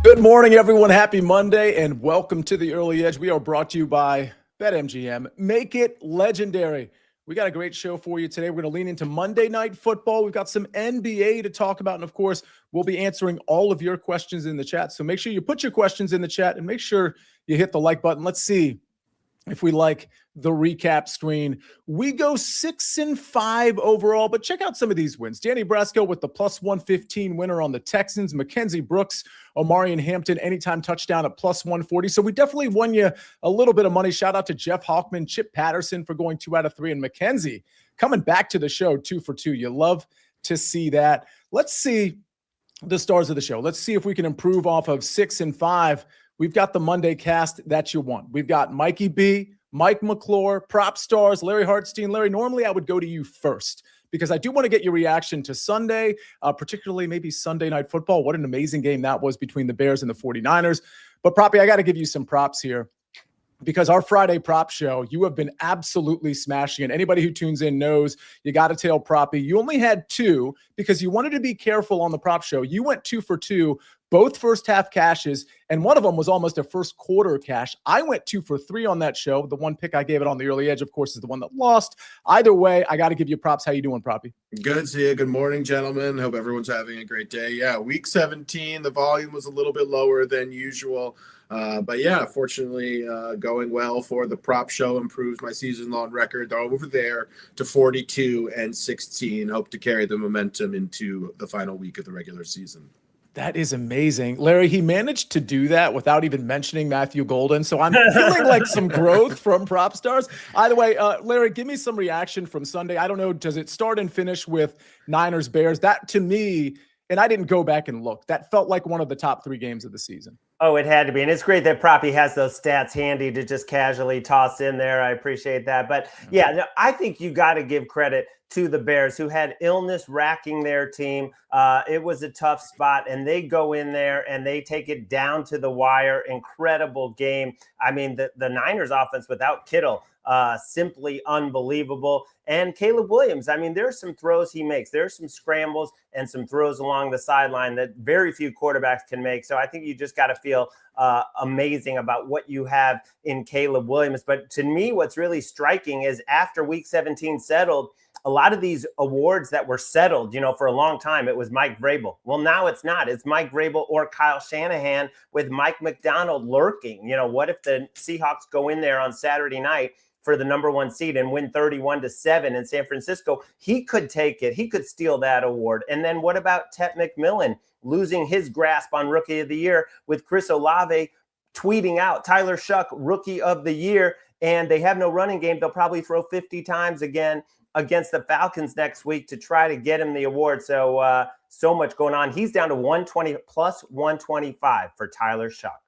Good morning, everyone. Happy Monday, and welcome to the Early Edge. We are brought to you by BetMGM. Make it legendary. We got a great show for you today. We're going to lean into Monday Night Football. We've got some NBA to talk about, and of course, we'll be answering all of your questions in the chat. So make sure you put your questions in the chat, and make sure you hit the like button. Let's see if we like the recap screen. We go 6-5 overall, but check out some of these wins. Danny Brasco with the plus 115 winner on the Texans. Mackenzie Brooks, Omarion Hampton, anytime touchdown at plus 140. So we definitely won you a little bit of money. Shout out to Jeff Hawkman, Chip Patterson for going 2 out of 3, and Mackenzie coming back to the show 2 for 2. You love to see that. Let's see the stars of the show. Let's see if we can improve off of 6-5. We've got the Monday cast that you want. We've got Mikey B, Mike McClure, Propstarz, Larry Hartstein. Larry, normally I would go to you first because I do want to get your reaction to Sunday, particularly maybe Sunday Night Football. What an amazing game that was between the Bears and the 49ers. But Proppy, I got to give you some props here because our Friday prop show, you have been absolutely smashing it. Anybody who tunes in knows you got to tail Proppy. You only had 2 because you wanted to be careful on the prop show. You went 2 for 2. Both first half cashes, and one of them was almost a first quarter cash. I went 2 for 3 on that show. The one pick I gave it on the early edge, of course, is the one that lost. Either way, I got to give you props. How you doing, Proppy? Good, Sia. Good morning, gentlemen. Hope everyone's having a great day. Yeah, week 17, the volume was a little bit lower than usual. But yeah, fortunately, going well for the prop show, improves my season-long record over there to 42-16. Hope to carry the momentum into the final week of the regular season. That is amazing. Larry, he managed to do that without even mentioning Matthew Golden. So I'm feeling like some growth from Propstarz. Either way, Larry, give me some reaction from Sunday. I don't know, does it start and finish with Niners Bears? That to me, and I didn't go back and look, that felt like one of the top 3 games of the season. Oh, it had to be. And it's great that Proppy has those stats handy to just casually toss in there. I appreciate that. But yeah, no, I think you got to give credit to the Bears, who had illness racking their team. It was a tough spot, and they go in there and they take it down to the wire. Incredible game. I mean, the Niners offense without Kittle, simply unbelievable. And Caleb Williams, I mean, there's some throws he makes. There's some scrambles and some throws along the sideline that very few quarterbacks can make. So I think you just got to feel amazing about what you have in Caleb Williams. But to me, what's really striking is after week 17 settled, a lot of these awards that were settled, for a long time, it was Mike Vrabel. Well, now it's not. It's Mike Vrabel or Kyle Shanahan with Mike McDonald lurking. What if the Seahawks go in there on Saturday night for the number 1 seed and win 31-7 in San Francisco? He could take it. He could steal that award. And then what about Tet McMillan losing his grasp on Rookie of the Year with Chris Olave tweeting out Tyler Shuck Rookie of the Year, and they have no running game. They'll probably throw 50 times again against the Falcons next week to try to get him the award. So, so much going on. He's down to 120 plus 125 for Tyler Shuck.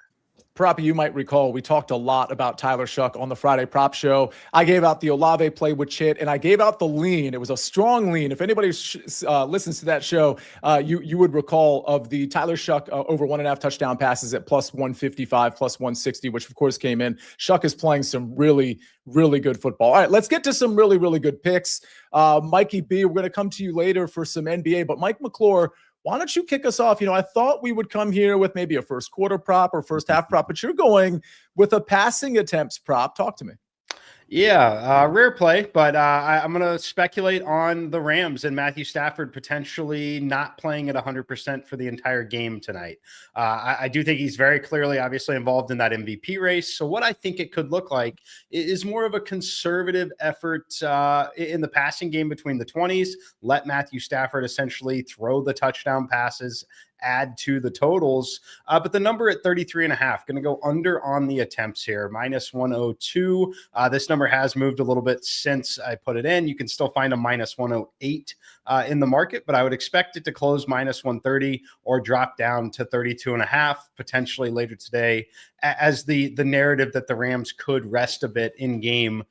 Proppy, you might recall, we talked a lot about Tyler Shuck on the Friday prop show. I gave out the Olave play with Chit, and I gave out the lean. It was a strong lean. If anybody listens to that show, you would recall of the Tyler Shuck over 1.5 touchdown passes at plus 155, plus 160, which of course came in. Shuck is playing some really, really good football. All right, let's get to some really, really good picks. Mikey B, we're going to come to you later for some NBA, but Mike McClure, why don't you kick us off? I thought we would come here with maybe a first quarter prop or first half prop, but you're going with a passing attempts prop. Talk to me. Yeah, rare play, but I'm going to speculate on the Rams and Matthew Stafford potentially not playing at 100% for the entire game tonight. I do think he's very clearly, obviously, involved in that MVP race. So what I think it could look like is more of a conservative effort in the passing game between the 20s. Let Matthew Stafford essentially throw the touchdown passes, add to the totals. But the number at 33.5, going to go under on the attempts here, minus 102. This number has moved a little bit since I put it in. You can still find a minus 108 in the market, but I would expect it to close minus 130 or drop down to 32.5 potentially later today, as the narrative that the Rams could rest a bit in game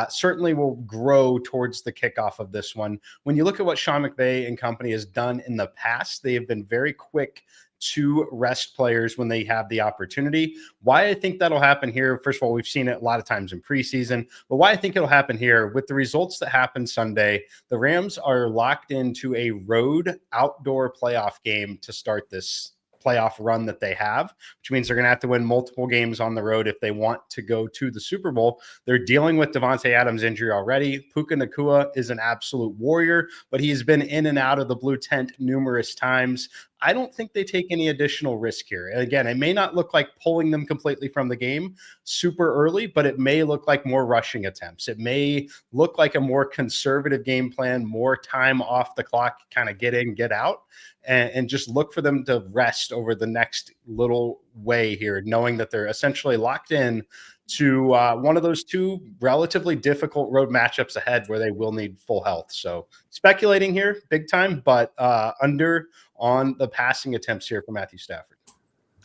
certainly will grow towards the kickoff of this one. When you look at what Sean McVay and company has done in the past, they have been very quick to rest players when they have the opportunity. Why I think that'll happen here, first of all, we've seen it a lot of times in preseason, but why I think it'll happen here with the results that happened Sunday, the Rams are locked into a road outdoor playoff game to start this playoff run that they have, which means they're going to have to win multiple games on the road if they want to go to the Super Bowl. They're dealing with Devontae Adams' injury already. Puka Nacua is an absolute warrior, but he's been in and out of the blue tent numerous times. I don't think they take any additional risk here. And again, it may not look like pulling them completely from the game super early, but it may look like more rushing attempts. It may look like a more conservative game plan, more time off the clock, kind of get in, get out, and just look for them to rest over the next little way here, knowing that they're essentially locked in to one of those two relatively difficult road matchups ahead where they will need full health. So speculating here big time, but under on the passing attempts here for Matthew Stafford.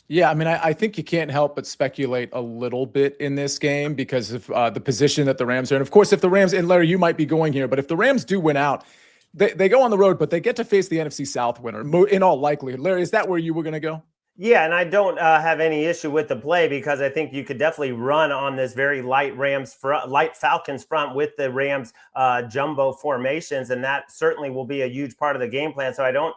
Yeah, I mean, I think you can't help but speculate a little bit in this game because of the position that the Rams are in. Of course, if the Rams, and Larry, you might be going here, but if the Rams do win out, they go on the road, but they get to face the NFC South winner in all likelihood. Larry, is that where you were going to go? Yeah, and I don't have any issue with the play because I think you could definitely run on this very light light Falcons front with the Rams jumbo formations, and that certainly will be a huge part of the game plan. So I don't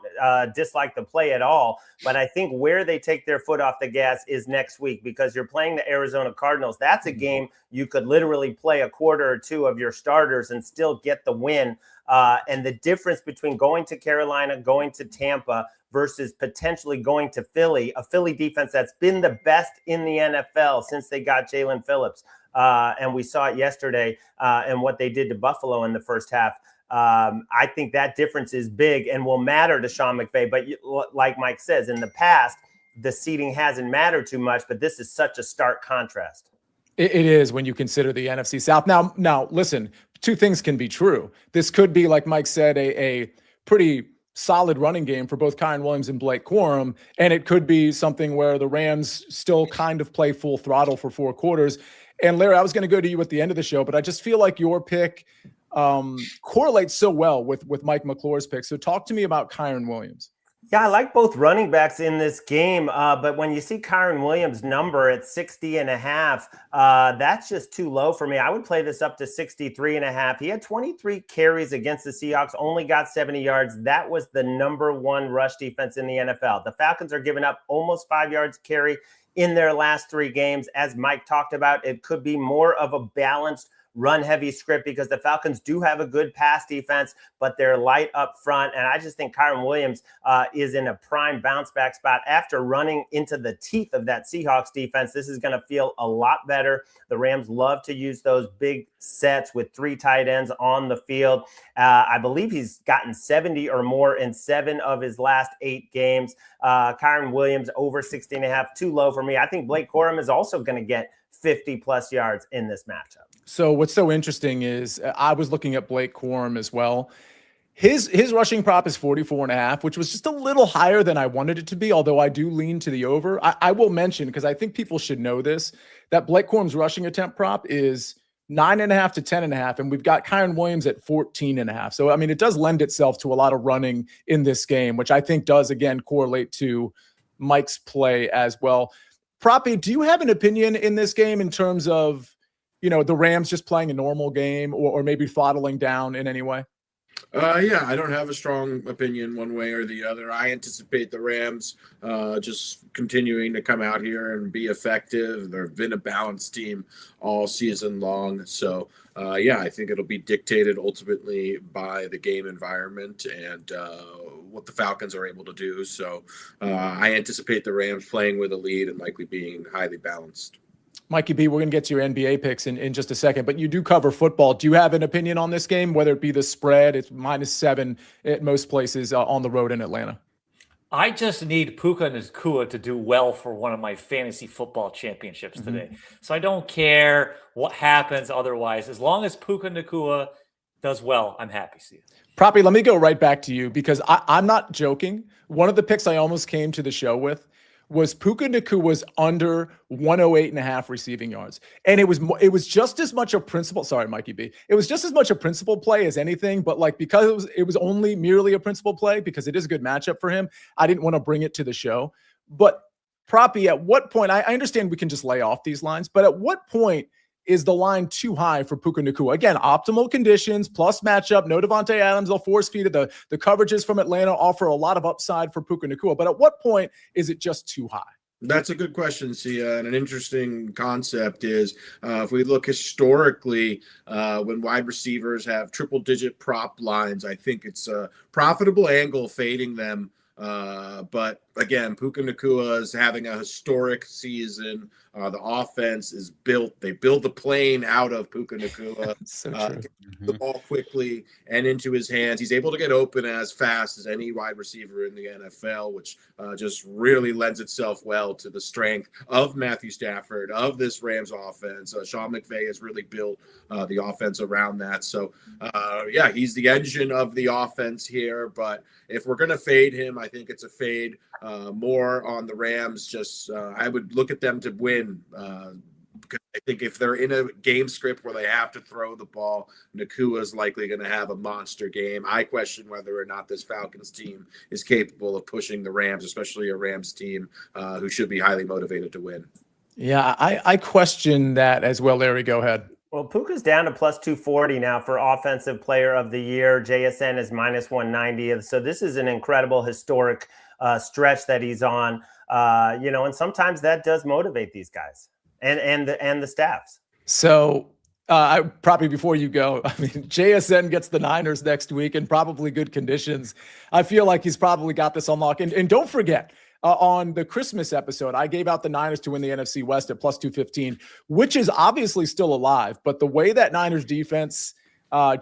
dislike the play at all, but I think where they take their foot off the gas is next week because you're playing the Arizona Cardinals. That's a game you could literally play a quarter or two of your starters and still get the win. And the difference between going to Carolina, going to Tampa, versus potentially going to Philly, a Philly defense that's been the best in the NFL since they got Jalen Phillips. And we saw it yesterday and what they did to Buffalo in the first half. I think that difference is big and will matter to Sean McVay. But like Mike says, in the past, the seeding hasn't mattered too much, but this is such a stark contrast. It is when you consider the NFC South. Now, listen, two things can be true. This could be, like Mike said, a pretty solid running game for both Kyren Williams and Blake Corum, and it could be something where the Rams still kind of play full throttle for 4 quarters. And Larry, I was going to go to you at the end of the show, but I just feel like your pick correlates so well with Mike McClure's pick. So talk to me about Kyren Williams. Yeah, I like both running backs in this game, but when you see Kyren Williams' number at 60.5, that's just too low for me. I would play this up to 63.5. He had 23 carries against the Seahawks, only got 70 yards. That was the number 1 rush defense in the NFL. The Falcons are giving up almost 5 yards carry in their last 3 games. As Mike talked about, it could be more of a balanced run-heavy script because the Falcons do have a good pass defense, but they're light up front. And I just think Kyren Williams is in a prime bounce-back spot. After running into the teeth of that Seahawks defense, this is going to feel a lot better. The Rams love to use those big sets with 3 tight ends on the field. I believe he's gotten 70 or more in 7 of his last 8 games. Kyren Williams over 60.5, too low for me. I think Blake Corum is also going to get 50-plus yards in this matchup. So what's so interesting is I was looking at Blake Corum as well. His rushing prop is 44.5, which was just a little higher than I wanted it to be, although I do lean to the over. I will mention, because I think people should know this, that Blake Corum's rushing attempt prop is 9.5 to 10.5, and we've got Kyren Williams at 14.5. So, I mean, it does lend itself to a lot of running in this game, which I think does, again, correlate to Mike's play as well. Proppy, do you have an opinion in this game in terms of, the Rams just playing a normal game or maybe throttling down in any way? Yeah, I don't have a strong opinion one way or the other. I anticipate the Rams just continuing to come out here and be effective. They've been a balanced team all season long. So, yeah, I think it'll be dictated ultimately by the game environment and what the Falcons are able to do. So I anticipate the Rams playing with a lead and likely being highly balanced. Mikey B, we're going to get to your NBA picks in just a second, but you do cover football. Do you have an opinion on this game, whether it be the spread? It's -7 at most places on the road in Atlanta. I just need Puka Nacua to do well for one of my fantasy football championships today. So I don't care what happens otherwise. As long as Puka Nacua does well, I'm happy. See it. Proppy, let me go right back to you because I'm not joking. One of the picks I almost came to the show with was Puka Nacua's under 108.5 receiving yards. And it was just as much a principal. Sorry, Mikey B. It was just as much a principal play as anything, but because it was only merely a principal play because it is a good matchup for him, I didn't want to bring it to the show. But Proppy, at what point, I understand we can just lay off these lines, but at what point is the line too high for Puka Nacua? Again, optimal conditions plus matchup. No Devontae Adams. They'll force feed it. The coverages from Atlanta offer a lot of upside for Puka Nacua. But at what point is it just too high? That's a good question, Sia, and an interesting concept is if we look historically when wide receivers have triple-digit prop lines, I think it's a profitable angle fading them. But again, Puka Nacua is having a historic season. The offense is built. They build the plane out of Puka Nacua. So true. The ball quickly and into his hands. He's able to get open as fast as any wide receiver in the NFL, which just really lends itself well to the strength of Matthew Stafford, of this Rams offense. Sean McVay has really built the offense around that. So, yeah, he's the engine of the offense here. But if we're going to fade him, I think it's a fade more on the Rams. Just I would look at them to win. Because I think if they're in a game script where they have to throw the ball, Nacua is likely going to have a monster game. I question whether or not this Falcons team is capable of pushing the Rams, especially a Rams team who should be highly motivated to win. Yeah, I question that as well. Larry, go ahead. Well, Puka's down to plus 240 now for Offensive Player of the Year. JSN is minus 190. So this is an incredible historic stretch that he's on. And sometimes that does motivate these guys and the staffs. So probably before you go, I mean, JSN gets the Niners next week in probably good conditions. I feel like he's probably got this on lock. And don't forget, on the Christmas episode, I gave out the Niners to win the NFC West at plus 215, which is obviously still alive. But the way that Niners defense I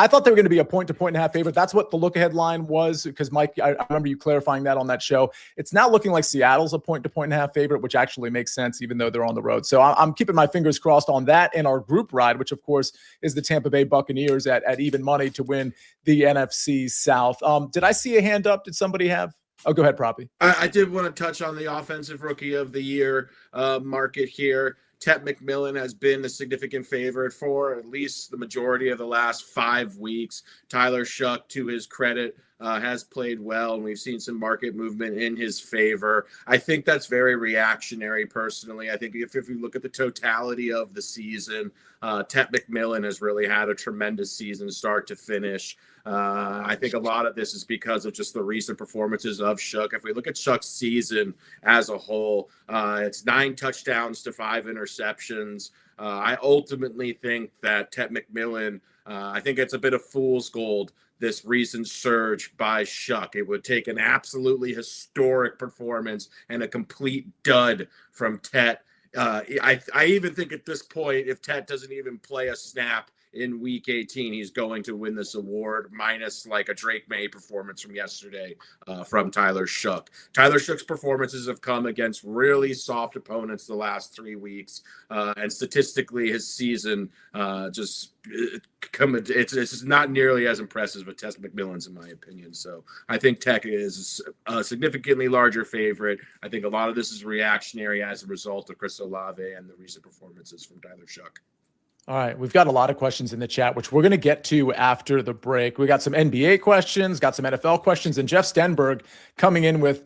thought they were going to be a point to point and a half favorite. That's what the look ahead line was, because Mike, I remember you clarifying that on that show. It's now looking like Seattle's a point to point and a half favorite, which actually makes sense, even though they're on the road. So I'm keeping my fingers crossed on that and our group ride, which of course is the Tampa Bay Buccaneers at even money to win the NFC South. Did I see a hand up? Did somebody have? Oh, go ahead, Proppy. I did want to touch on the Offensive Rookie of the Year market here. Tet McMillan has been a significant favorite for at least the majority of the last 5 weeks. Tyler Shuck, to his credit, has played well, and we've seen some market movement in his favor. I think that's very reactionary, personally. I think if you look at the totality of the season, Tet McMillan has really had a tremendous season start to finish. I think a lot of this is because of just the recent performances of Shuck. If we look at Shuck's season as a whole, it's 9 touchdowns to 5 interceptions. I ultimately think that Tet McMillan, I think it's a bit of fool's gold, this recent surge by Shuck. It would take an absolutely historic performance and a complete dud from Tet. I even think at this point, if Tet doesn't even play a snap in week 18, he's going to win this award, minus like a Drake May performance from yesterday from Tyler Shuck. Tyler Shuck's performances have come against really soft opponents the last 3 weeks, and statistically his season it's just not nearly as impressive as Tet McMillan's, in my opinion. So I think Tech is a significantly larger favorite. I think a lot of this is reactionary as a result of Chris Olave and the recent performances from Tyler Shuck. All right, we've got a lot of questions in the chat, which we're going to get to after the break. We got some NBA questions, got some NFL questions, and Jeff Stenberg coming in with,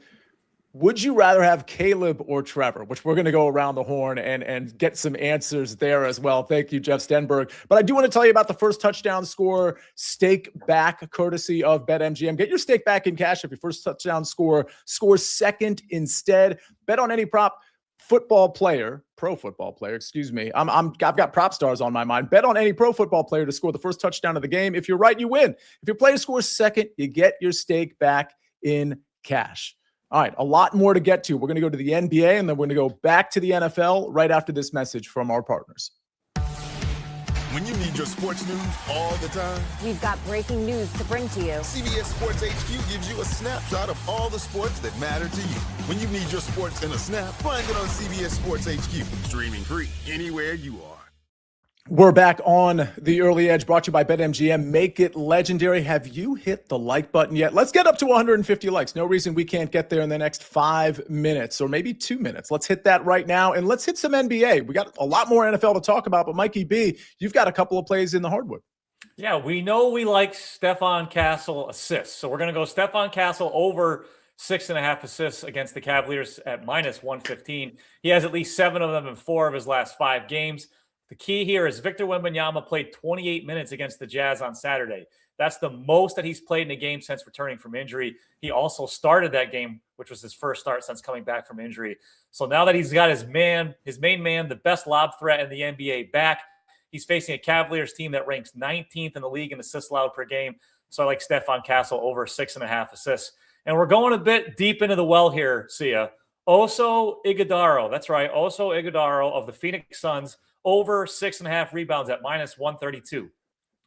would you rather have Caleb or Trevor? Which we're going to go around the horn and get some answers there as well. Thank you, Jeff Stenberg. But I do want to tell you about the first touchdown score stake back, courtesy of BetMGM. Get your stake back in cash if your first touchdown score scores second instead. Bet on any pro football player, I've got Propstarz on my mind. Bet on any pro football player to score the first touchdown of the game. If you're right, you win. If your player scores second, you get your stake back in cash. All right, a lot more to get to. We're going to go to the NBA, and then we're going to go back to the NFL right after this message from our partners. When you need your sports news all the time, we've got breaking news to bring to you. CBS Sports HQ gives you a snapshot of all the sports that matter to you. When you need your sports in a snap, find it on CBS Sports HQ, streaming free anywhere you are. We're back on the Early Edge, brought to you by BetMGM. Make it legendary. Have you hit the like button yet? Let's get up to 150 likes. No reason we can't get there in the next 5 minutes or maybe 2 minutes. Let's hit that right now, and let's hit some NBA. We got a lot more NFL to talk about, but Mikey B, you've got a couple of plays in the hardwood. Yeah, we know we like Stephon Castle assists, so we're going to go Stephon Castle over 6.5 assists against the Cavaliers at -115. He has at least 7 of them in 4 of his last 5 games. The key here is Victor Wembanyama played 28 minutes against the Jazz on Saturday. That's the most that he's played in a game since returning from injury. He also started that game, which was his first start since coming back from injury. So now that he's got his main man, the best lob threat in the NBA back, he's facing a Cavaliers team that ranks 19th in the league in assists allowed per game. So I like Stephon Castle over 6.5 assists. And we're going a bit deep into the well here, Sia. Oso Ighodaro, that's right, Oso Ighodaro of the Phoenix Suns, over 6.5 rebounds at -132.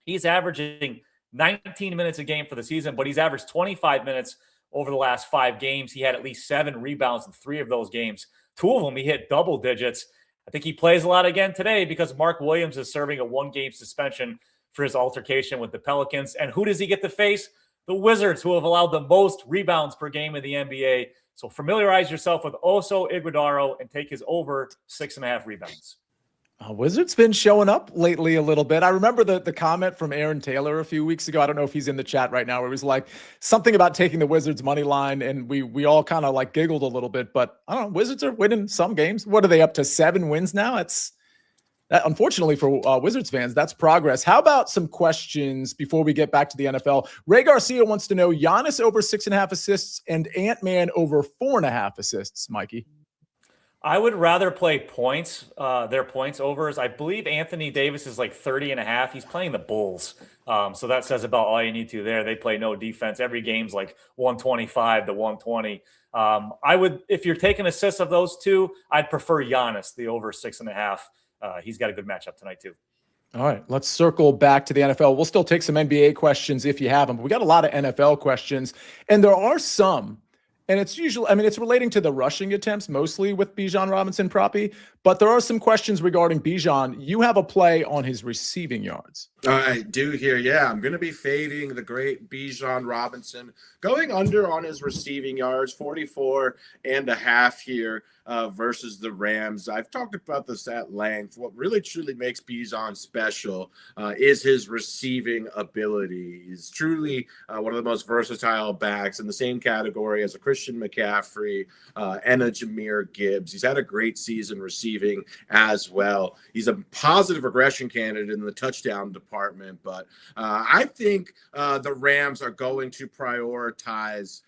He's averaging 19 minutes a game for the season, but he's averaged 25 minutes over the last 5 games. He had at least 7 rebounds in 3 of those games. 2 of them, he hit double digits. I think he plays a lot again today because Mark Williams is serving a 1-game suspension for his altercation with the Pelicans. And who does he get to face? The Wizards, who have allowed the most rebounds per game in the NBA. So familiarize yourself with Oso Ighodaro and take his over 6.5 rebounds. Wizards been showing up lately a little bit. I remember the comment from Aaron Taylor a few weeks ago. I don't know if he's in the chat right now, where it was like something about taking the Wizards money line, and we all kind of like giggled a little bit. But I don't know, Wizards are winning some games. What are they up to? 7 wins now? That, unfortunately for Wizards fans, that's progress. How about some questions before we get back to the NFL? Ray Garcia wants to know Giannis over 6.5 assists and Ant-Man over 4.5 assists, Mikey. I would rather play points, their points overs. I believe Anthony Davis is like 30.5. He's playing the Bulls. So that says about all you need to there. They play no defense. Every game's like 125 to 120. I would, if you're taking assists of those two, I'd prefer Giannis, the over 6.5. He's got a good matchup tonight too. All right, let's circle back to the NFL. We'll still take some NBA questions if you have them, but we got a lot of NFL questions, and there are some. And it's usually, it's relating to the rushing attempts, mostly with Bijan Robinson Proppy, but there are some questions regarding Bijan. You have a play on his receiving yards. I do here. Yeah, I'm going to be fading the great Bijan Robinson, going under on his receiving yards, 44.5 here versus the Rams. I've talked about this at length. What really truly makes Bijan special is his receiving ability. He's truly one of the most versatile backs in the same category as a Christian McCaffrey and a Jahmyr Gibbs. He's had a great season receiving as well. He's a positive regression candidate in the touchdown department, but I think the Rams are going to prioritize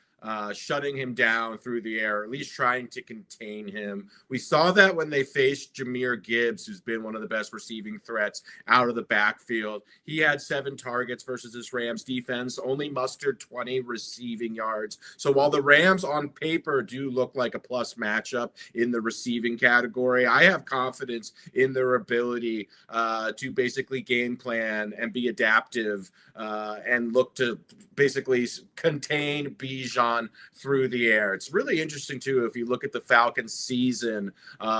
shutting him down through the air, at least trying to contain him. We saw that when they faced Jahmyr Gibbs, who's been one of the best receiving threats out of the backfield. He had 7 targets versus this Rams defense, only mustered 20 receiving yards. So while the Rams on paper do look like a plus matchup in the receiving category, I have confidence in their ability to basically game plan and be adaptive and look to basically contain Bijan through the air. It's really interesting too. If you look at the Falcons season,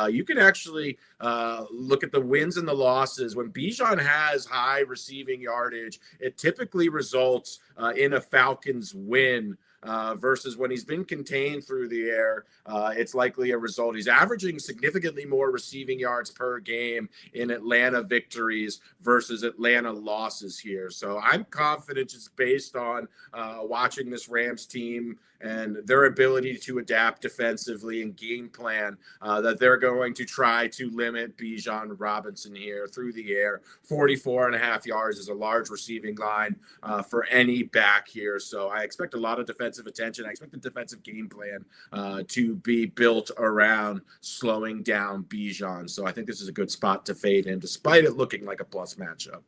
you can actually look at the wins and the losses. When Bijan has high receiving yardage, it typically results in a Falcons win. Versus when he's been contained through the air, it's likely a result. He's averaging significantly more receiving yards per game in Atlanta victories versus Atlanta losses here. So I'm confident, just based on watching this Rams team and their ability to adapt defensively and game plan, that they're going to try to limit Bijan Robinson here through the air. 44.5 yards is a large receiving line for any back here. So I expect a lot of defensive attention. I expect the defensive game plan to be built around slowing down Bijan. So I think this is a good spot to fade him, despite it looking like a plus matchup.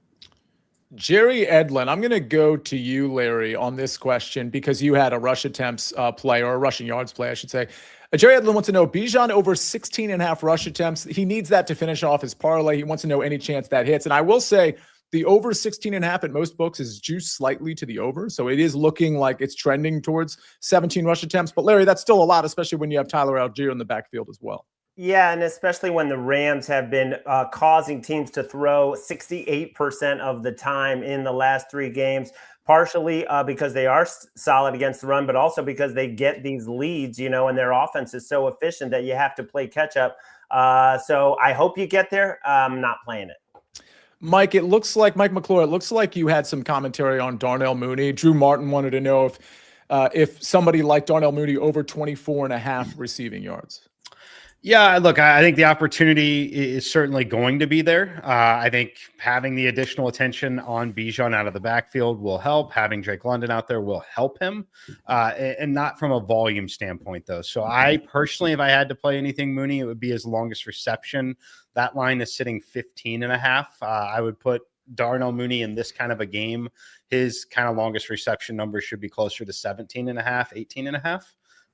Jerry Edlin, I'm going to go to you, Larry, on this question because you had a rush attempts play, or a rushing yards play, I should say. Jerry Edlin wants to know Bijan over 16.5 rush attempts. He needs that to finish off his parlay. He wants to know any chance that hits. And I will say the over 16.5 at most books is juiced slightly to the over. So it is looking like it's trending towards 17 rush attempts. But Larry, that's still a lot, especially when you have Tyler Algier in the backfield as well. Yeah, and especially when the Rams have been causing teams to throw 68% of the time in the last 3 games, partially because they are solid against the run, but also because they get these leads, and their offense is so efficient that you have to play catch up. So I hope you get there. I'm not playing it. Mike, it looks like, Mike McClure, it looks like you had some commentary on Darnell Mooney. Drew Martin wanted to know if if somebody like Darnell Mooney over 24.5 receiving yards? Yeah, look, I think the opportunity is certainly going to be there. I think having the additional attention on Bijan out of the backfield will help. Having Drake London out there will help him, and not from a volume standpoint, though. So I personally, if I had to play anything Mooney, it would be his longest reception. That line is sitting 15.5. I would put Darnell Mooney in this kind of a game. His kind of longest reception number should be closer to 17.5,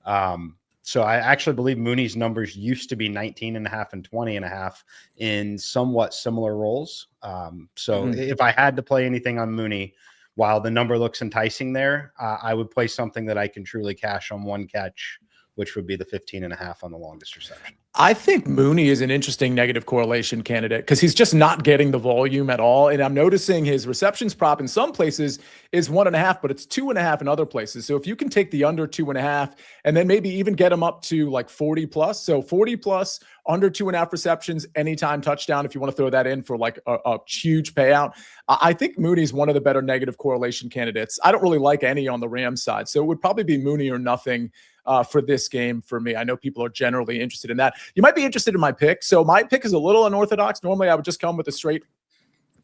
18.5. So I actually believe Mooney's numbers used to be 19.5 and 20.5 in somewhat similar roles. If I had to play anything on Mooney, while the number looks enticing there, I would play something that I can truly cash on one catch, which would be the 15.5 on the longest reception. I think Mooney is an interesting negative correlation candidate because he's just not getting the volume at all. And I'm noticing his receptions prop in some places is 1.5, but it's 2.5 in other places. So if you can take the under 2.5 and then maybe even get him up to like 40 plus. So 40 plus, under 2.5 receptions, anytime touchdown, if you want to throw that in for like a huge payout. I think Mooney's one of the better negative correlation candidates. I don't really like any on the Rams side. So it would probably be Mooney or nothing for this game for me. I know people are generally interested in that. You might be interested in my pick. So my pick is a little unorthodox. Normally I would just come with a straight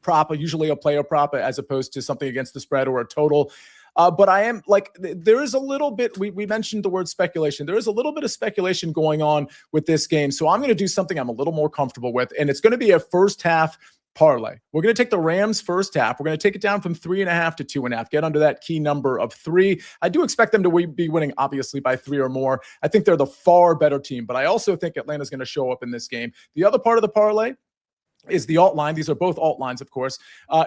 prop, usually a player prop, as opposed to something against the spread or a total. But I am like, there is a little bit, we mentioned the word speculation. There is a little bit of speculation going on with this game. So I'm going to do something I'm a little more comfortable with, and it's going to be a first half parlay. We're going to take the Rams first half. We're going to take it down from 3.5 to 2.5, get under that key number of 3. I do expect them to be winning, obviously, by 3 or more. I think they're the far better team, but I also think Atlanta's going to show up in this game. The other part of the parlay is the alt line. These are both alt lines, of course,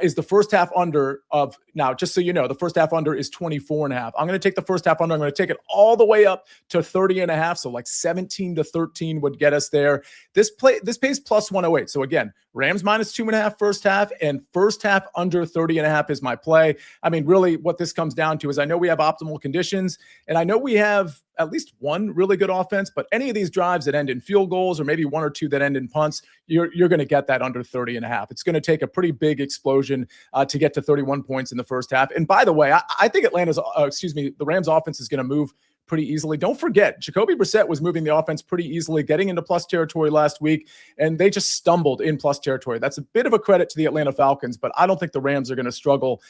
is the first half under of, now, just so you know, the first half under is 24.5. I'm going to take the first half under. I'm going to take it all the way up to 30.5. So like 17 to 13 would get us there. This pays plus 108. So again, Rams minus 2.5 first half, and first half under 30.5 is my play. I mean, really what this comes down to is I know we have optimal conditions, and I know we have at least one really good offense, but any of these drives that end in field goals or maybe 1 or 2 that end in punts, you're going to get that under 30.5. It's going to take a pretty big explosion to get to 31 points in the first half. And by the way, I think the Rams offense is going to move pretty easily. Don't forget, Jacoby Brissett was moving the offense pretty easily, getting into plus territory last week, and they just stumbled in plus territory. That's a bit of a credit to the Atlanta Falcons, but I don't think the Rams are going to struggle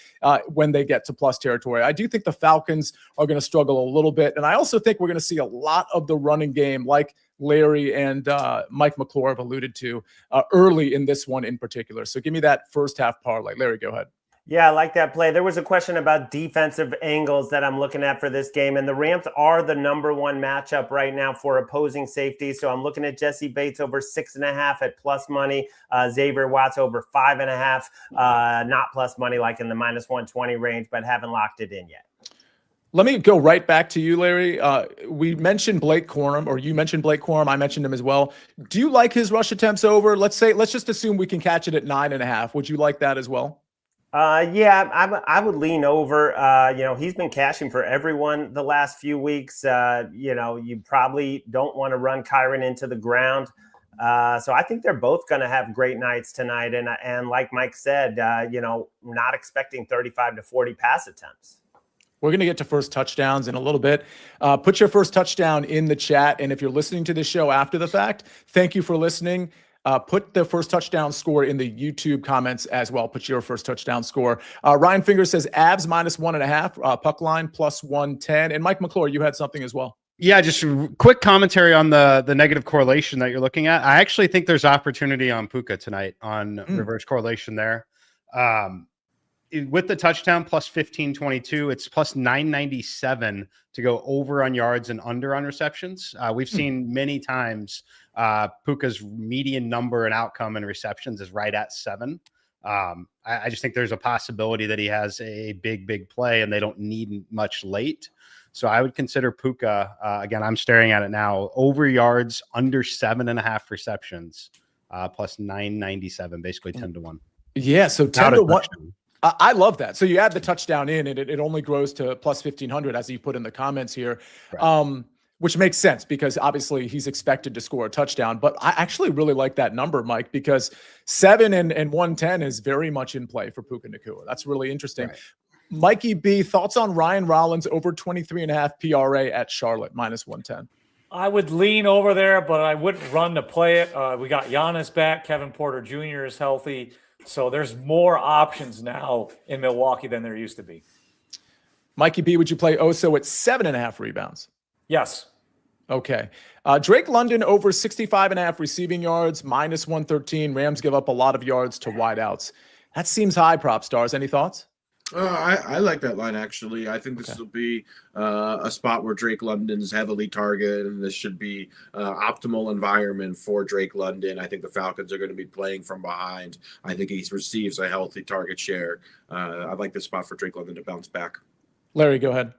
when they get to plus territory. I do think the Falcons are going to struggle a little bit, and I also think we're going to see a lot of the running game, like Larry and Mike McClure have alluded to early in this one in particular. So give me that first half parlay. Larry, go ahead. Yeah, I like that play. There was a question about defensive angles that I'm looking at for this game, and the Rams are the number 1 matchup right now for opposing safety. So I'm looking at Jesse Bates over 6.5 at plus money, Xavier Watts over 5.5, not plus money like in the minus 120 range, but haven't locked it in yet. Let me go right back to you, Larry. We mentioned Blake Corum, or you mentioned Blake Corum. I mentioned him as well. Do you like his rush attempts over? Let's just assume we can catch it at 9.5. Would you like that as well? Yeah, I would lean over. He's been cashing for everyone the last few weeks. You probably don't want to run Kyron into the ground. So I think they're both going to have great nights tonight. And like Mike said, not expecting 35 to 40 pass attempts. We're going to get to first touchdowns in a little bit. Put your first touchdown in the chat. And if you're listening to this show after the fact, thank you for listening. Put the first touchdown score in the YouTube comments as well. Put your first touchdown score. Ryan Finger says Abs minus 1.5, puck line plus 110. And Mike McClure, you had something as well. Yeah, just a quick commentary on the negative correlation that you're looking at. I actually think there's opportunity on Puka tonight on reverse correlation there. With the touchdown plus 1522, it's plus 997 to go over on yards and under on receptions. We've seen many times Puka's median number and outcome in receptions is right at 7. I just think there's a possibility that he has a big play and they don't need much late. So I would consider Puka, again, I'm staring at it now, over yards, under 7.5 receptions, plus 997, basically 10 to 1. Yeah, so 10 to 1. I love that. So you add the touchdown in, and it only grows to plus 1,500, as you put in the comments here, right. Which makes sense because obviously he's expected to score a touchdown. But I actually really like that number, Mike, because 7 and 110 is very much in play for Puka Nacua. That's really interesting. Right. Mikey B, thoughts on Ryan Rollins over 23.5 PRA at Charlotte, -110. I would lean over there, but I wouldn't run to play it. We got Giannis back. Kevin Porter Jr. is healthy. So there's more options now in Milwaukee than there used to be. Mikey B, would you play Oso at 7.5 rebounds? Yes. Okay. Drake London over 65.5 receiving yards, -113. Rams give up a lot of yards to wideouts. That seems high, Propstars. Any thoughts? I like that line, actually. I think this will be a spot where Drake London is heavily targeted, and this should be optimal environment for Drake London. I think the Falcons are going to be playing from behind. I think he receives a healthy target share. I like this spot for Drake London to bounce back. Larry, go ahead.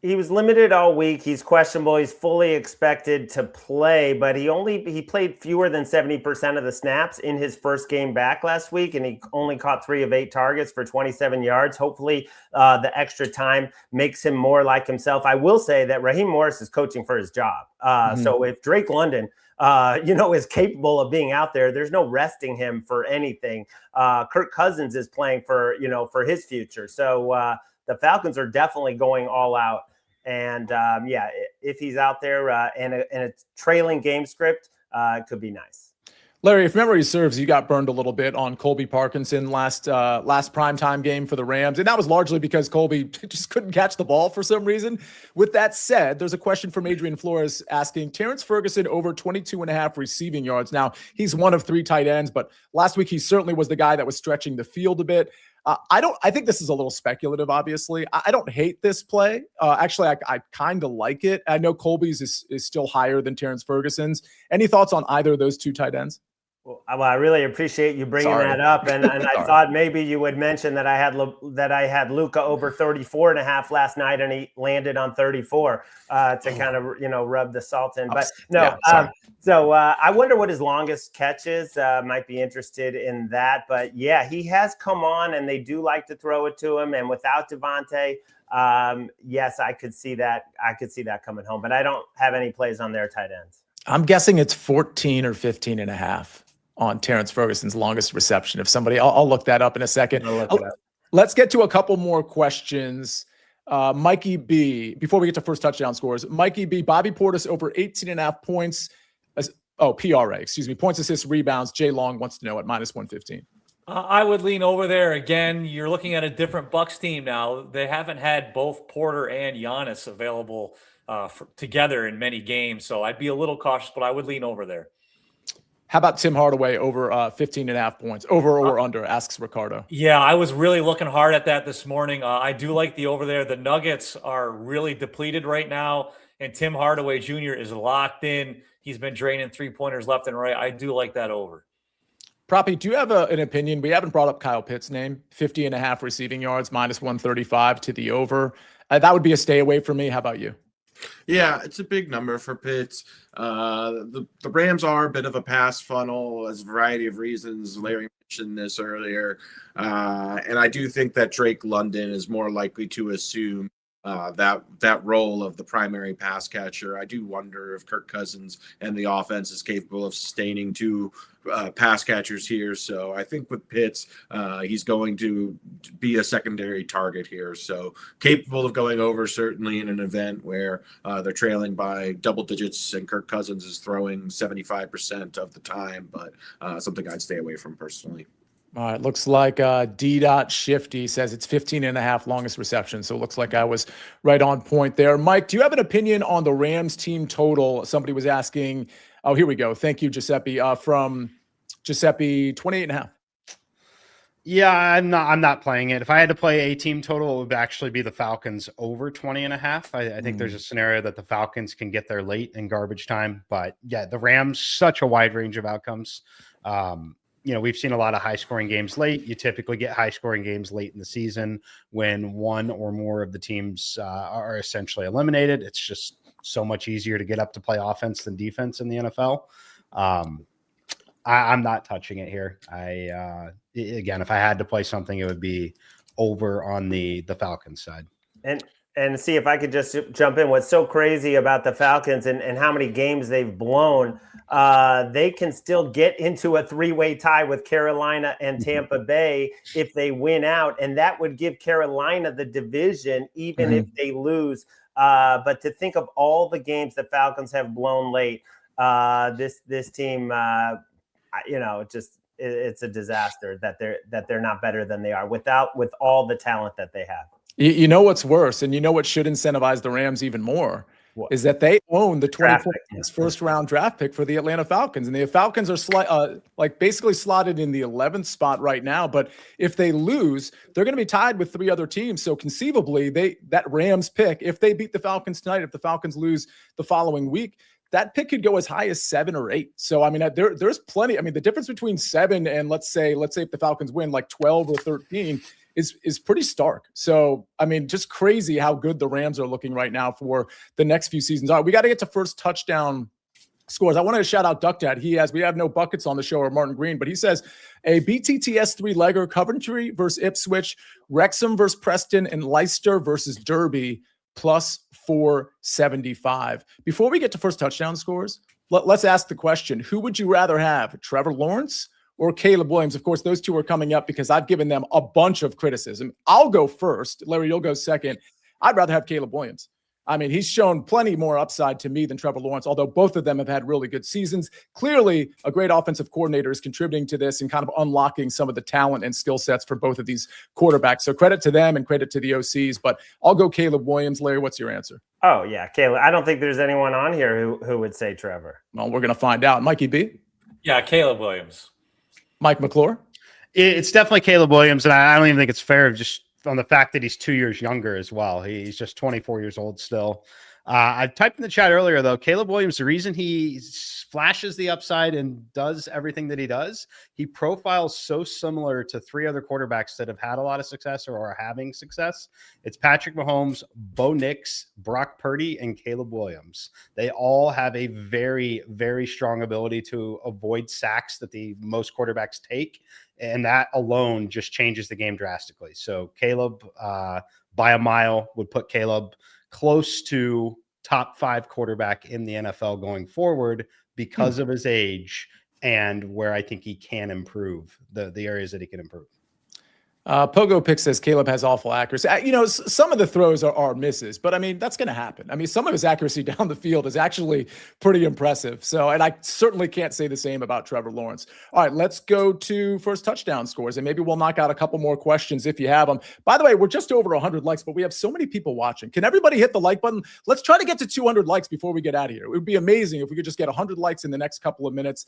He was limited all week. He's questionable. He's fully expected to play, but he played fewer than 70% of the snaps in his first game back last week, and he only caught 3 of 8 targets for 27 yards. Hopefully, the extra time makes him more like himself. I will say that Raheem Morris is coaching for his job. So if Drake London, is capable of being out there, there's no resting him for anything. Kirk Cousins is playing for his future. So the Falcons are definitely going all out. And if he's out there and a trailing game script, it could be nice. Larry, if memory serves, you got burned a little bit on Colby Parkinson last primetime game for the Rams. And that was largely because Colby just couldn't catch the ball for some reason. With that said, there's a question from Adrian Flores asking Terrence Ferguson over 22.5 receiving yards. Now, he's one of 3 tight ends, but last week he certainly was the guy that was stretching the field a bit. I think this is a little speculative, obviously. I don't hate this play. Actually, I kind of like it. I know Colby's is still higher than Terrence Ferguson's. Any thoughts on either of those 2 tight ends? Well, I really appreciate you bringing that up, and I thought maybe you would mention that I had Luka over 34.5 last night, and he landed on 34 to kind of rub the salt in. But no, so I wonder what his longest catch is. Might be interested in that, but yeah, he has come on, and they do like to throw it to him. And without Devontae, yes, I could see that. I could see that coming home, but I don't have any plays on their tight ends. I'm guessing it's 14 or 15.5. On Terrence Ferguson's longest reception. If somebody, I'll look that up in a second. Let's get to a couple more questions. Mikey B, before we get to first touchdown scores, Mikey B, Bobby Portis over 18.5 points. PRA, excuse me, points, assists, rebounds. Jay Long wants to know at -115. I would lean over there. Again, you're looking at a different Bucs team now. They haven't had both Porter and Giannis available together in many games. So I'd be a little cautious, but I would lean over there. How about Tim Hardaway over 15.5 points? Over or under, asks Ricardo. Yeah, I was really looking hard at that this morning. I do like the over there. The Nuggets are really depleted right now, and Tim Hardaway Jr. is locked in. He's been draining 3-pointers left and right. I do like that over. Proppy, do you have an opinion? We haven't brought up Kyle Pitt's name. 50.5 receiving yards, -135 to the over. That would be a stay away for me. How about you? Yeah, it's a big number for Pitts. The Rams are a bit of a pass funnel as a variety of reasons. Larry mentioned this earlier. And I do think that Drake London is more likely to assume that role of the primary pass catcher. I do wonder if Kirk Cousins and the offense is capable of sustaining 2 pass catchers here. So I think with Pitts, he's going to be a secondary target here. So capable of going over, certainly in an event where they're trailing by double digits and Kirk Cousins is throwing 75% of the time, but something I'd stay away from personally. All right, looks like D. Shifty says it's 15.5 longest reception. So it looks like I was right on point there. Mike, do you have an opinion on the Rams team total? Somebody was asking. Oh, here we go. Thank you, Giuseppe. From Giuseppe, 28.5. Yeah, I'm not playing it. If I had to play a team total, it would actually be the Falcons over 20.5. I think there's a scenario that the Falcons can get there late in garbage time. But yeah, the Rams, such a wide range of outcomes. We've seen a lot of high-scoring games late. You typically get high-scoring games late in the season when one or more of the teams are essentially eliminated. It's just so much easier to get up to play offense than defense in the NFL. I'm not touching it here. Again, if I had to play something, it would be over on the Falcons side. And see if I could just jump in. What's so crazy about the Falcons and how many games they've blown they can still get into a three-way tie with Carolina and Tampa Bay if they win out, and that would give Carolina the division even if they lose. But to think of all the games the Falcons have blown late, this team, it's a disaster that they're not better than they are with all the talent that they have. You know what's worse, and you know what should incentivize the Rams even more, is that they own the 24th first-round draft pick for the Atlanta Falcons, and the Falcons are basically slotted in the 11th spot right now. But if they lose, they're going to be tied with 3 other teams. So conceivably, that Rams pick, if they beat the Falcons tonight, if the Falcons lose the following week, that pick could go as high as 7 or 8. So, I mean, there's plenty. I mean, the difference between 7 and let's say if the Falcons win like 12 or 13 is pretty stark. So, I mean, just crazy how good the Rams are looking right now for the next few seasons. All right, we got to get to first touchdown scores. I wanted to shout out Duck Dad. We have no buckets on the show, or Martin Green, but he says a BTTS 3-legger, Coventry versus Ipswich, Wrexham versus Preston, and Leicester versus Derby plus 475. Before we get to first touchdown scores, let's ask the question, who would you rather have, Trevor Lawrence or Caleb Williams? Of course, those two are coming up because I've given them a bunch of criticism. I'll go first. Larry, you'll go second. I'd rather have Caleb Williams. I mean, he's shown plenty more upside to me than Trevor Lawrence, although both of them have had really good seasons. Clearly, a great offensive coordinator is contributing to this and kind of unlocking some of the talent and skill sets for both of these quarterbacks. So credit to them and credit to the OCs, but I'll go Caleb Williams. Larry, what's your answer? Oh, yeah, Caleb. I don't think there's anyone on here who would say Trevor. Well, we're going to find out. Mikey B? Yeah, Caleb Williams. Mike McClure? It's definitely Caleb Williams, and I don't even think it's fair just on the fact that he's 2 years younger as well. He's just 24 years old still. I typed in the chat earlier, though, Caleb Williams, the reason he flashes the upside and does everything that he does, he profiles so similar to 3 other quarterbacks that have had a lot of success or are having success. It's Patrick Mahomes, Bo Nix, Brock Purdy, and Caleb Williams. They all have a very, very strong ability to avoid sacks that the most quarterbacks take. And that alone just changes the game drastically. So Caleb, by a mile, would put Caleb close to top 5 quarterback in the NFL going forward because of his age and where I think he can improve, the areas that he can improve. Pogo Pick says Caleb has awful accuracy. Some of the throws are misses, but I mean, that's going to happen. I mean, some of his accuracy down the field is actually pretty impressive. So, and I certainly can't say the same about Trevor Lawrence. All right, let's go to first touchdown scores, and maybe we'll knock out a couple more questions if you have them. By the way, we're just over 100 likes, but we have so many people watching. Can everybody hit the like button? Let's try to get to 200 likes before we get out of here. It would be amazing if we could just get 100 likes in the next couple of minutes.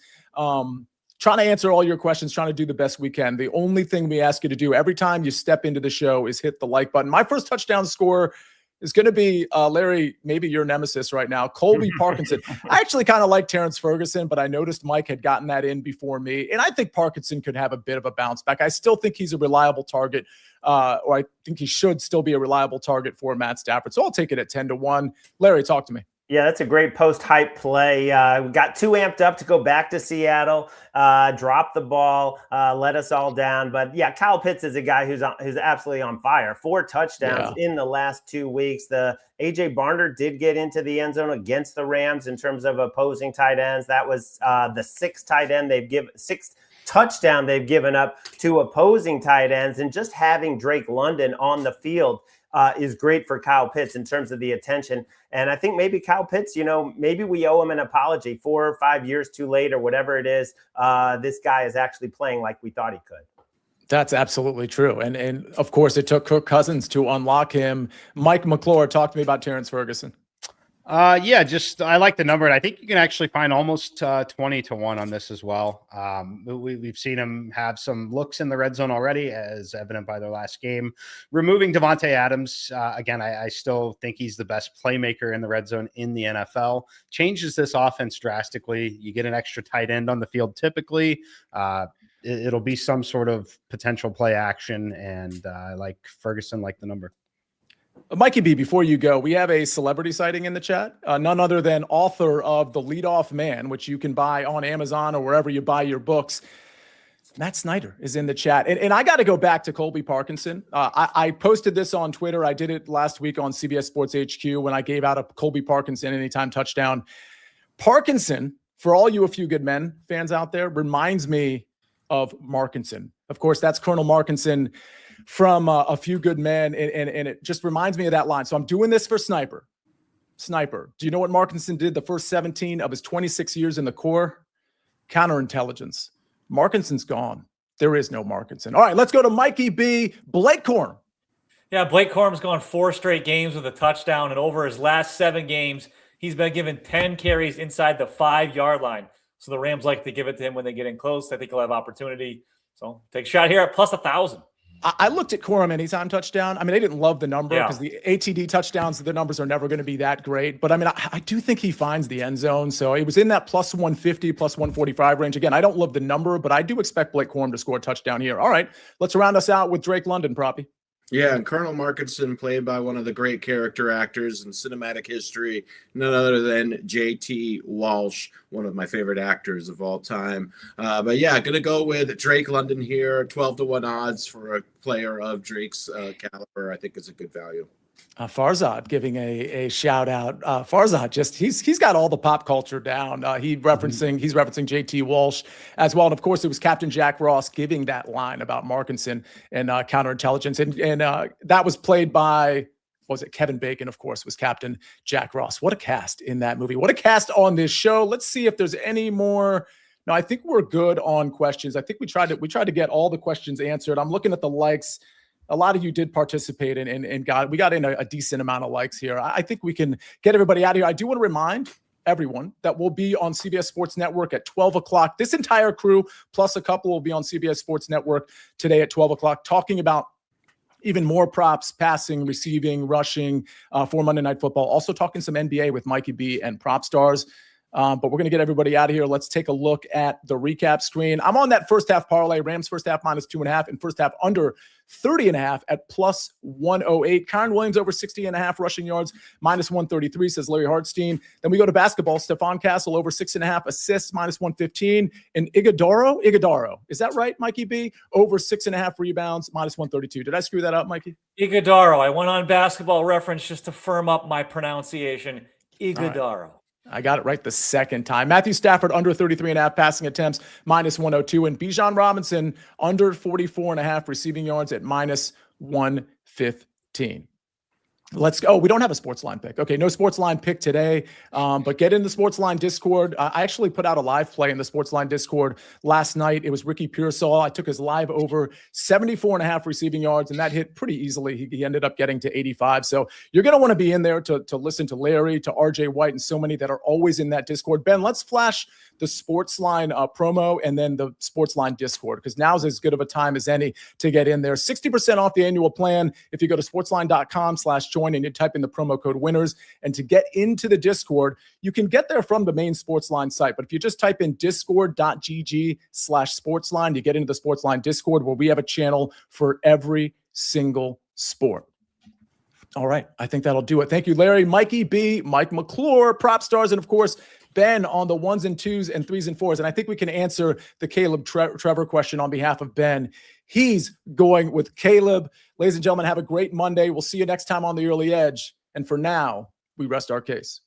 Trying to answer all your questions, trying to do the best we can. The only thing we ask you to do every time you step into the show is hit the like button. My first touchdown score is going to be, Larry, maybe your nemesis right now, Colby Parkinson. I actually kind of like Terrence Ferguson, but I noticed Mike had gotten that in before me. And I think Parkinson could have a bit of a bounce back. I still think he's a reliable target, or I think he should still be a reliable target for Matt Stafford. So I'll take it at 10-1. Larry, talk to me. Yeah, that's a great post-hype play. We got too amped up to go back to Seattle, drop the ball, let us all down. But yeah, Kyle Pitts is a guy who's absolutely on fire. 4 touchdowns in the last 2 weeks. The A.J. Barner did get into the end zone against the Rams in terms of opposing tight ends. That was the 6th tight end sixth touchdown they've given up to opposing tight ends. And just having Drake London on the field is great for Kyle Pitts in terms of the attention. And I think maybe Kyle Pitts, maybe we owe him an apology 4 or 5 years too late or whatever it is. This guy is actually playing like we thought he could. That's absolutely true. And of course, it took Kirk Cousins to unlock him. Mike McClure, talk to me about Terrence Ferguson. I like the number, and I think you can actually find almost 20-1 on this as well. We've seen him have some looks in the red zone already, as evident by their last game. Removing Devontae Adams, again, I still think he's the best playmaker in the red zone in the NFL. Changes this offense drastically. You get an extra tight end on the field typically. It'll be some sort of potential play action, and I like Ferguson, like the number. Mikey B, before you go, we have a celebrity sighting in the chat. None other than author of The Leadoff Man, which you can buy on Amazon or wherever you buy your books. Matt Snyder is in the chat. And I got to go back to Colby Parkinson. I posted this on Twitter. I did it last week on CBS Sports HQ when I gave out a Colby Parkinson anytime touchdown. Parkinson for all you A Few Good Men fans out there, reminds me of Markinson. Of course, that's Colonel Markinson from A Few Good Men, and it just reminds me of that line. So I'm doing this for Sniper. Sniper, do you know what Markinson did the first 17 of his 26 years in the Corps? Counterintelligence. Markinson's gone. There is no Markinson. All right, let's go to Mikey B. Blake Corum. Yeah, Blake Corum's gone 4 straight games with a touchdown, and over his last 7 games, he's been given 10 carries inside the 5-yard line. So the Rams like to give it to him when they get in close. I think he'll have opportunity. So take a shot here at plus 1,000. I looked at Corum anytime touchdown. I mean, I didn't love the number because the ATD touchdowns, the numbers are never going to be that great. But I mean, I do think he finds the end zone. So it was in that plus 150, plus 145 range. Again, I don't love the number, but I do expect Blake Corum to score a touchdown here. All right, let's round us out with Drake London, Proppy. Yeah, and Colonel Markinson, played by one of the great character actors in cinematic history, none other than J.T. Walsh, one of my favorite actors of all time. But yeah, going to go with Drake London here, 12-1 odds for a player of Drake's caliber. I think is a good value. Farzad giving a shout out. Farzad just he's got all the pop culture down. He's referencing JT Walsh as well, and of course it was Captain Jack Ross giving that line about Markinson and counterintelligence, and that was played by, what was it, Kevin Bacon, of course, was Captain Jack Ross. What a cast in that movie. What a cast on this show. Let's see if there's any more. No, I think we're good on questions. I think we tried to get all the questions answered. I'm looking at the likes. A lot of you did participate and we got in a decent amount of likes here. I think we can get everybody out of here. I do want to remind everyone that we'll be on CBS Sports Network at 12 o'clock. This entire crew, plus a couple, will be on CBS Sports Network today at 12 o'clock, talking about even more props, passing, receiving, rushing for Monday Night Football. Also talking some NBA with Mikey B and Propstarz. But we're going to get everybody out of here. Let's take a look at the recap screen. I'm on that first half parlay. Rams first half minus 2.5 and first half under 30.5 at plus 108. Kyron Williams over 60.5 rushing yards, minus 133, says Larry Hartstein. Then we go to basketball. Stephon Castle over 6.5 assists, minus 115. And Iguodaro, is that right, Mikey B? Over 6.5 rebounds, minus 132. Did I screw that up, Mikey? Iguodaro. I went on Basketball Reference just to firm up my pronunciation. Iguodaro. I got it right the second time. Matthew Stafford under 33.5 passing attempts, minus 102. And Bijan Robinson under 44.5 receiving yards at minus 115. Let's go. We don't have a SportsLine pick. Okay, no SportsLine pick today, but get in the SportsLine Discord. I actually put out a live play in the SportsLine Discord last night. It was Ricky Pearsall. I took his live over 74.5 receiving yards, and that hit pretty easily. He ended up getting to 85. So you're going to want to be in there to listen to Larry, to RJ White, and so many that are always in that Discord. Ben, let's flash the SportsLine promo and then the SportsLine Discord, because now's as good of a time as any to get in there. 60% off the annual plan if you go to sportsline.com/join and you type in the promo code winners. And to get into the Discord, you can get there from the main SportsLine site. But if you just type in discord.gg/SportsLine, you get into the SportsLine Discord, where we have a channel for every single sport. All right, I think that'll do it. Thank you, Larry, Mikey B, Mike McClure, Propstarz, and of course, Ben on the 1s and 2s and 3s and 4s. And I think we can answer the Caleb Trevor question on behalf of Ben. He's going with Caleb. Ladies and gentlemen, have a great Monday. We'll see you next time on the Early Edge. And for now, we rest our case.